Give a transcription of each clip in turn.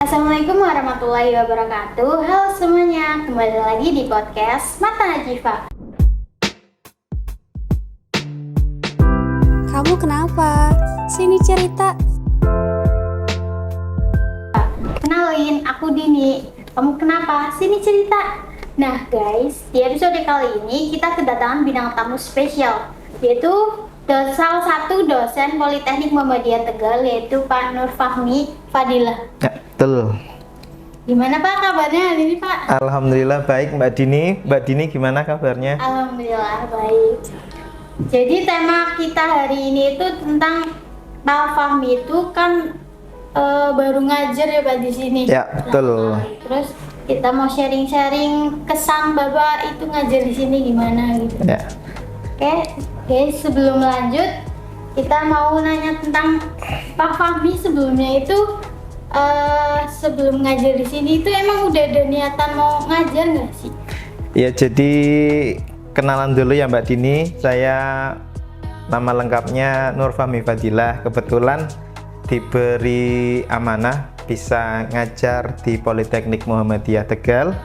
Assalamualaikum warahmatullahi wabarakatuh. Halo semuanya, kembali lagi di podcast Mata Najifah. Kamu kenapa? Sini cerita. Kenalin, aku Dini. Kamu kenapa? Sini cerita. Nah guys, di episode kali ini kita kedatangan bintang tamu spesial, yaitu salah satu dosen Politeknik Muhammadiyah Tegal, yaitu Pak Nur Fahmi Fadilah. Ya, betul. Gimana Pak kabarnya hari ini Pak? Alhamdulillah baik Mbak Dini. Mbak Dini gimana kabarnya? Alhamdulillah baik. Jadi tema kita hari ini itu tentang Pak Fahmi itu kan baru ngajar ya Pak di sini. Ya, betul. Nah, terus kita mau sharing-sharing kesan Bapak itu ngajar di sini gimana gitu. Ya. Oke, sebelum lanjut kita mau nanya tentang Pak Fahmi sebelumnya itu sebelum ngajar di sini itu emang udah ada niatan mau ngajar nggak sih? Ya, jadi kenalan dulu ya Mbak Dini. Saya nama lengkapnya Nur Fahmi Fadilah. Kebetulan diberi amanah bisa ngajar di Politeknik Muhammadiyah Tegal,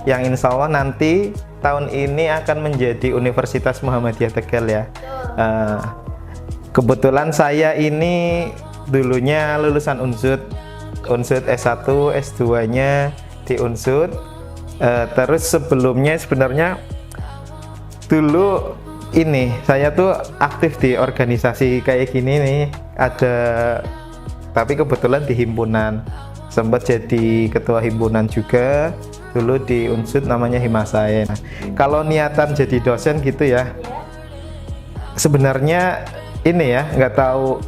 yang insya Allah nanti tahun ini akan menjadi Universitas Muhammadiyah Tegal ya. Kebetulan saya ini dulunya lulusan Unsud S1, S2-nya di Unsud. Terus sebelumnya sebenarnya dulu ini saya tuh aktif di organisasi kayak gini nih, tapi kebetulan di himpunan, sempat jadi ketua himpunan juga dulu di Unsud namanya Himasain. Nah, kalau niatan jadi dosen gitu ya, sebenarnya ini ya nggak tahu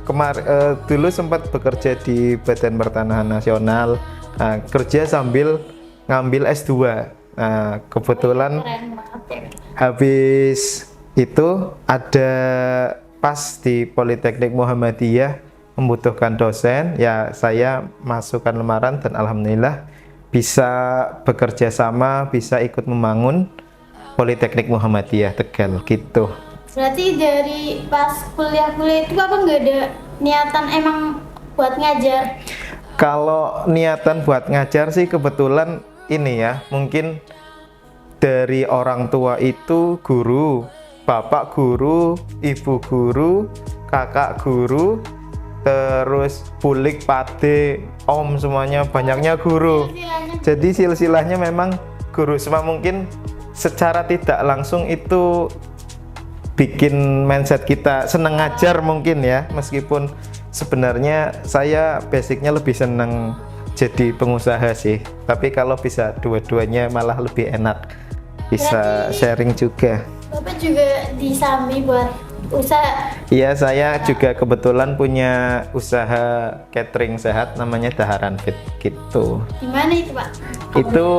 dulu sempat bekerja di Badan Pertanahan Nasional, kerja sambil ngambil S2. Nah, kebetulan habis itu ada pas di Politeknik Muhammadiyah membutuhkan dosen, ya saya masukkan lamaran dan alhamdulillah bisa bekerja sama, bisa ikut membangun Politeknik Muhammadiyah Tegal gitu. Berarti dari pas kuliah itu apa nggak ada niatan emang buat ngajar? Kalau niatan buat ngajar sih kebetulan ini ya, mungkin dari orang tua itu guru, bapak guru, ibu guru, kakak guru, terus bulik, pade, om, semuanya banyaknya guru. Jadi silsilahnya memang guru semua. Mungkin secara tidak langsung itu bikin mindset kita seneng ngajar mungkin ya, meskipun sebenarnya saya basicnya lebih seneng jadi pengusaha sih, tapi kalau bisa dua-duanya malah lebih enak, bisa berarti sharing juga. Bapak juga disambi buat usaha? Iya, saya juga kebetulan punya usaha catering sehat namanya Daharan Fit gitu. Gimana itu Pak? Itu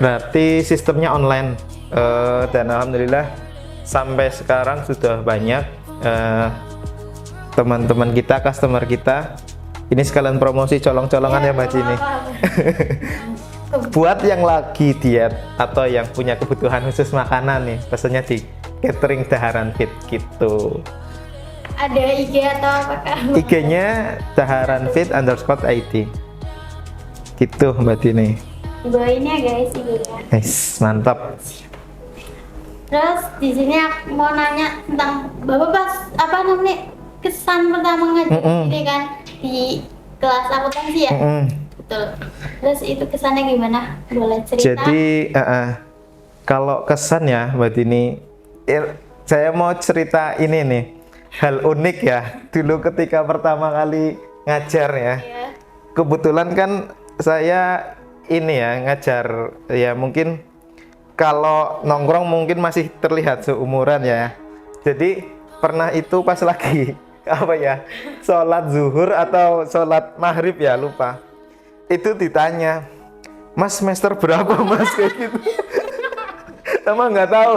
berarti sistemnya online, dan alhamdulillah sampai sekarang sudah banyak teman-teman kita, customer kita. Ini sekalian promosi colong-colongan ya Mbak Cini. Buat yang lagi diet atau yang punya kebutuhan khusus makanan nih, pesannya di catering Daharan Fit gitu. Ada IG atau apakah? IG-nya daharanfit_id gitu Mbak Dini. Di bawah ini ya guys IG-nya. Yes, mantap. Terus di sini aku mau nanya tentang Bapak pas apa namanya kesan pertama ngajar ini kan di kelas akuntansi ya? Betul. Terus itu kesannya gimana? Boleh cerita? Jadi kalau kesan ya Mbak Dini, saya mau cerita ini nih, hal unik ya. Dulu ketika pertama kali ngajar ya, kebetulan kan saya ini ya ngajar ya, mungkin kalau nongkrong mungkin masih terlihat seumuran ya. Jadi pernah itu pas lagi apa ya, sholat zuhur atau sholat maghrib ya, lupa. Itu ditanya, Mas semester berapa Mas, kayak gitu. Sama nggak tahu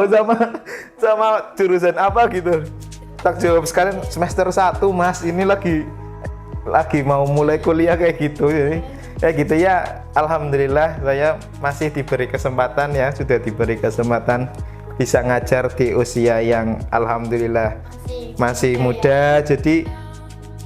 sama jurusan apa gitu. Tak jawab sekalian, semester 1 Mas, ini lagi mau mulai kuliah kayak gitu. Jadi kayak gitu ya, alhamdulillah saya masih diberi kesempatan ya, sudah diberi kesempatan bisa ngajar di usia yang alhamdulillah masih muda. Jadi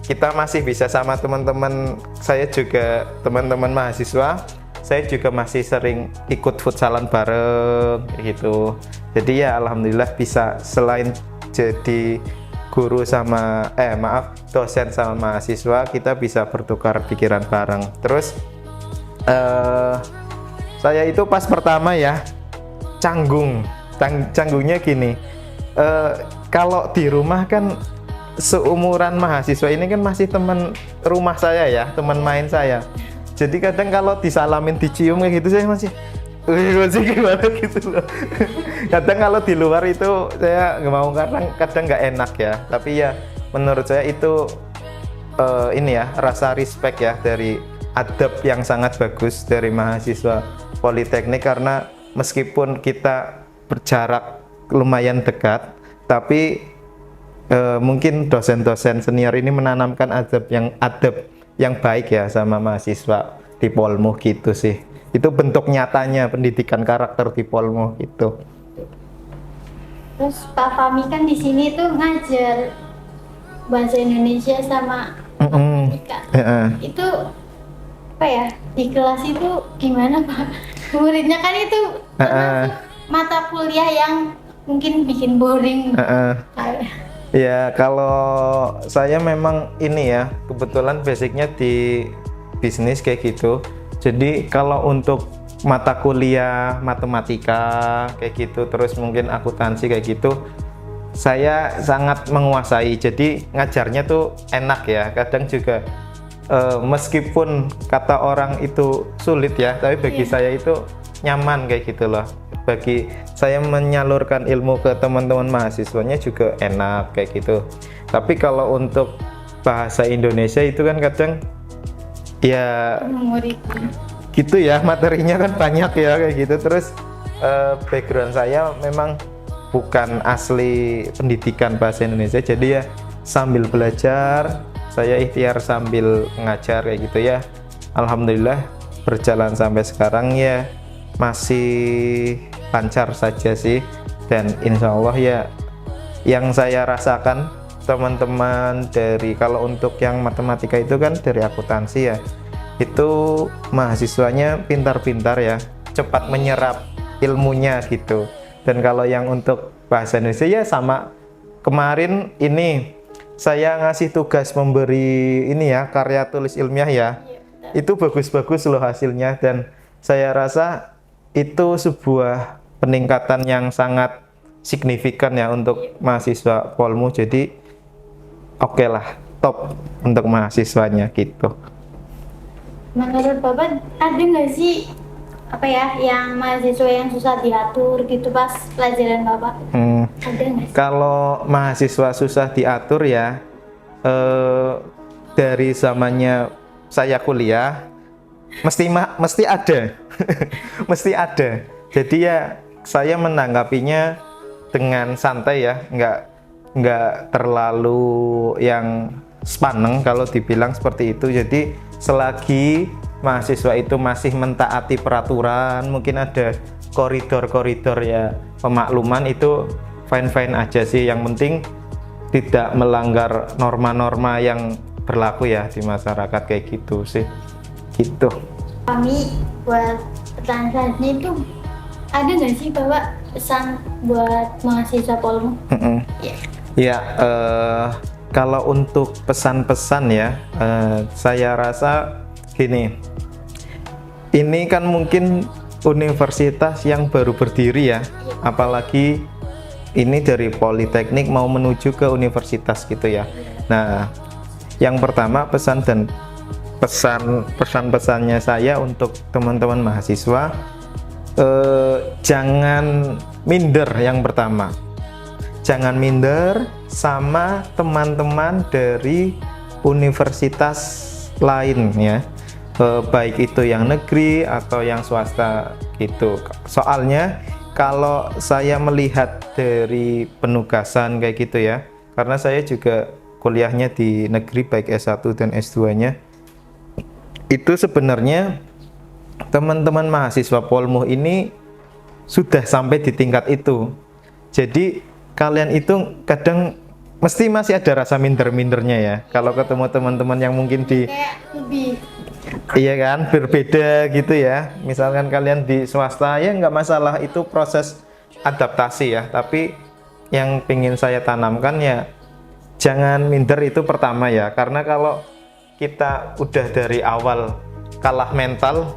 kita masih bisa sama teman-teman saya juga, teman-teman mahasiswa saya juga masih sering ikut futsalan bareng gitu. Jadi ya alhamdulillah bisa selain jadi guru sama dosen sama mahasiswa, kita bisa bertukar pikiran bareng. Terus saya itu pas pertama ya canggungnya gini, kalau di rumah kan seumuran mahasiswa ini kan masih teman rumah saya ya, teman main saya. Jadi kadang kalau disalamin, dicium kayak gitu saya masih gimana gitu loh. Kadang kalau di luar itu saya nggak mau, karena kadang nggak enak ya. Tapi ya menurut saya itu ini ya, rasa respect ya, dari adab yang sangat bagus dari mahasiswa Politeknik, karena meskipun kita berjarak lumayan dekat, tapi mungkin dosen-dosen senior ini menanamkan adab yang baik ya sama mahasiswa di Polmu gitu sih. Itu bentuk nyatanya pendidikan karakter di Polmu gitu. Terus Pak Fahmi kan di sini tuh ngajar bahasa Indonesia sama matematika. Itu apa ya, di kelas itu gimana Pak? Muridnya kan itu termasuk mata kuliah yang mungkin bikin boring. Ya kalau saya memang ini ya, kebetulan basicnya di bisnis kayak gitu. Jadi kalau untuk mata kuliah matematika kayak gitu, terus mungkin akuntansi kayak gitu, saya sangat menguasai. Jadi ngajarnya tuh enak ya. Kadang juga meskipun kata orang itu sulit ya, tapi bagi saya itu nyaman kayak gitu loh. Bagi saya menyalurkan ilmu ke teman-teman mahasiswanya juga enak kayak gitu. Tapi kalau untuk bahasa Indonesia itu kan kadang ya gitu ya, materinya kan banyak ya kayak gitu. Terus background saya memang bukan asli pendidikan bahasa Indonesia, jadi ya sambil belajar saya ikhtiar sambil ngajar kayak gitu ya. Alhamdulillah berjalan sampai sekarang ya masih lancar saja sih, dan insya Allah ya yang saya rasakan teman-teman dari, kalau untuk yang matematika itu kan dari akuntansi ya, itu mahasiswanya pintar-pintar ya, cepat menyerap ilmunya gitu. Dan kalau yang untuk bahasa Indonesia ya sama, kemarin ini saya ngasih tugas memberi ini ya, karya tulis ilmiah ya, itu bagus-bagus loh hasilnya, dan saya rasa itu sebuah peningkatan yang sangat signifikan ya untuk mahasiswa Polmu. Jadi oke lah, top untuk mahasiswanya gitu. Menurut Bapak ada nggak sih apa ya yang mahasiswa yang susah diatur gitu pas pelajaran Bapak? Ada nggak sih? Kalau mahasiswa susah diatur ya, dari zamannya saya kuliah mesti ada. Mesti ada. Jadi ya saya menanggapinya dengan santai ya, nggak terlalu yang sepaneng kalau dibilang seperti itu. Jadi selagi mahasiswa itu masih mentaati peraturan, mungkin ada koridor-koridor ya pemakluman, itu fine-fine aja sih. Yang penting tidak melanggar norma-norma yang berlaku ya di masyarakat kayak gitu sih. Gitu. Kami buat pertanyaan selanjutnya itu, ada nggak sih Bapak pesan buat mahasiswa Polmu? Ya, kalau untuk pesan-pesan ya, saya rasa gini, ini kan mungkin universitas yang baru berdiri ya, apalagi ini dari Politeknik mau menuju ke universitas gitu ya. Nah, yang pertama pesan-pesannya saya untuk teman-teman mahasiswa, jangan minder. Yang pertama, jangan minder sama teman-teman dari universitas lain ya, baik itu yang negeri atau yang swasta gitu. Soalnya kalau saya melihat dari penugasan kayak gitu ya, karena saya juga kuliahnya di negeri baik S1 dan S2-nya, itu sebenarnya teman-teman mahasiswa Polmu ini sudah sampai di tingkat itu. Jadi kalian itu kadang mesti masih ada rasa minder-mindernya ya. Kalau ketemu teman-teman yang mungkin di Kayak lebih iya kan, berbeda gitu ya. Misalkan kalian di swasta ya nggak masalah, itu proses adaptasi ya. Tapi yang ingin saya tanamkan ya jangan minder, itu pertama ya. Karena kalau kita udah dari awal kalah mental,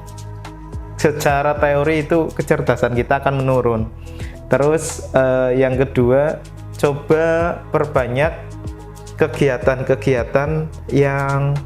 secara teori itu kecerdasan kita akan menurun. Terus yang kedua, coba perbanyak kegiatan-kegiatan yang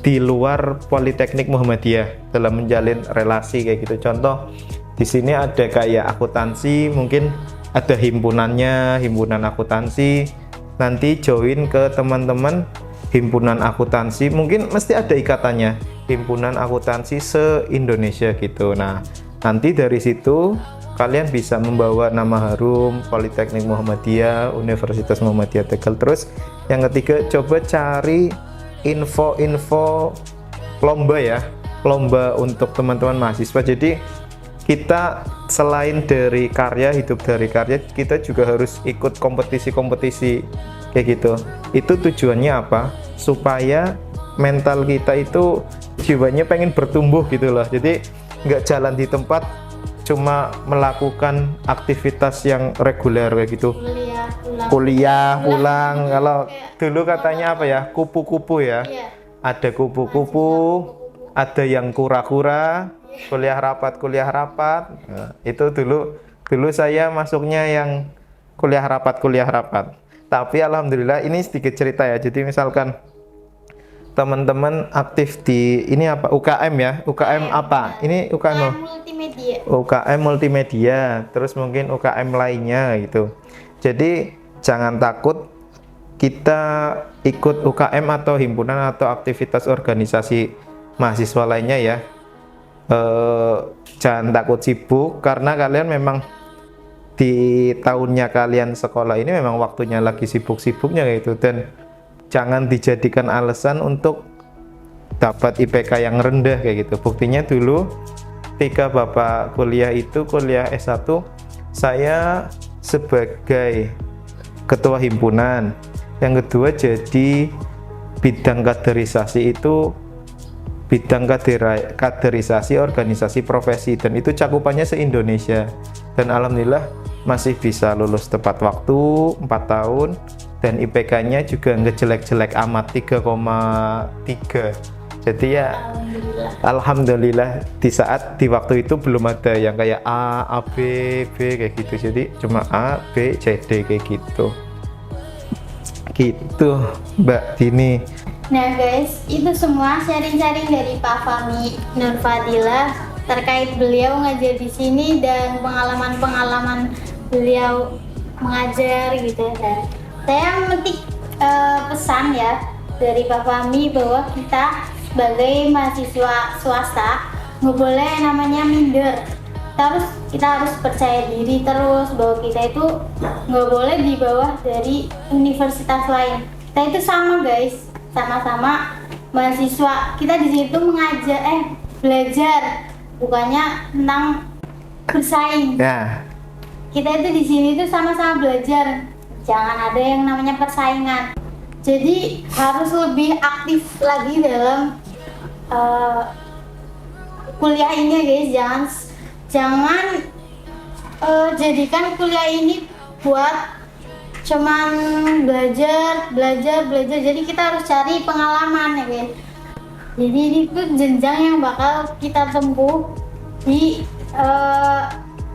di luar Politeknik Muhammadiyah dalam menjalin relasi kayak gitu. Contoh di sini ada kayak akuntansi, mungkin ada himpunannya, himpunan akuntansi. Nanti join ke teman-teman himpunan akuntansi, mungkin mesti ada ikatannya, himpunan akuntansi se-Indonesia gitu. Nah, nanti dari situ kalian bisa membawa nama harum Politeknik Muhammadiyah, Universitas Muhammadiyah Tegal. Terus yang ketiga, coba cari info-info lomba ya, lomba untuk teman-teman mahasiswa. Jadi kita selain dari karya, hidup dari karya, kita juga harus ikut kompetisi-kompetisi kayak gitu. Itu tujuannya apa? Supaya mental kita itu jiwanya pengen bertumbuh gitu loh. Jadi nggak jalan di tempat, cuma melakukan aktivitas yang reguler kayak gitu. Kuliah pulang. Kalau dulu katanya apa ya, kupu-kupu ya. Iya. Ada kupu-kupu, ada yang kura-kura, kuliah rapat. Nah, itu dulu saya masuknya yang kuliah rapat. Tapi alhamdulillah ini sedikit cerita ya. Jadi misalkan teman-teman aktif di ini apa, UKM ya, UKM apa? Ini UKM apa? multimedia. UKM multimedia, terus mungkin UKM lainnya gitu. Jadi jangan takut kita ikut UKM atau himpunan atau aktivitas organisasi mahasiswa lainnya ya. Jangan takut sibuk, karena kalian memang di tahunnya kalian sekolah ini memang waktunya lagi sibuk-sibuknya gitu. Dan jangan dijadikan alasan untuk dapat IPK yang rendah kayak gitu. Buktinya dulu ketika Bapak kuliah S1, saya sebagai ketua himpunan, yang kedua jadi bidang kaderisasi, itu bidang kaderisasi organisasi profesi, dan itu cakupannya se-Indonesia. Dan alhamdulillah masih bisa lulus tepat waktu 4 tahun, dan IPK-nya juga nggak jelek-jelek amat, 3,3. Jadi ya alhamdulillah di waktu itu belum ada yang kayak A, B, B kayak gitu. Jadi cuma A, B, C, D kayak gitu. Gitu Mbak Dini. Nah guys, itu semua sharing-sharing dari Pak Fahmi Nur Fadilah terkait beliau ngajar di sini dan pengalaman-pengalaman beliau mengajar gitu. Dan saya memetik pesan ya dari Pak Fahmi bahwa kita sebagai mahasiswa swasta nggak boleh namanya minder. Kita harus percaya diri terus bahwa kita itu nggak boleh di bawah dari universitas lain. Kita itu sama guys, sama-sama mahasiswa. Kita di situ belajar, bukannya tentang bersaing. Ya. Kita itu di sini tuh sama-sama belajar. Jangan ada yang namanya persaingan. Jadi harus lebih aktif lagi dalam kuliah ini guys. Jangan jadikan kuliah ini buat cuman belajar. Jadi kita harus cari pengalaman ya guys. Jadi ini tuh jenjang yang bakal kita tempuh di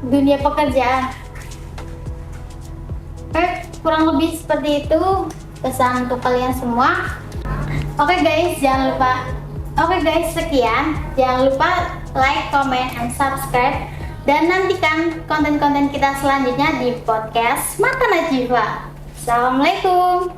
dunia pekerjaan. Oke, kurang lebih seperti itu pesan untuk kalian semua. Oke guys, sekian. Jangan lupa like, comment, and subscribe. Dan nantikan konten-konten kita selanjutnya di podcast Mata Najwa. Assalamualaikum.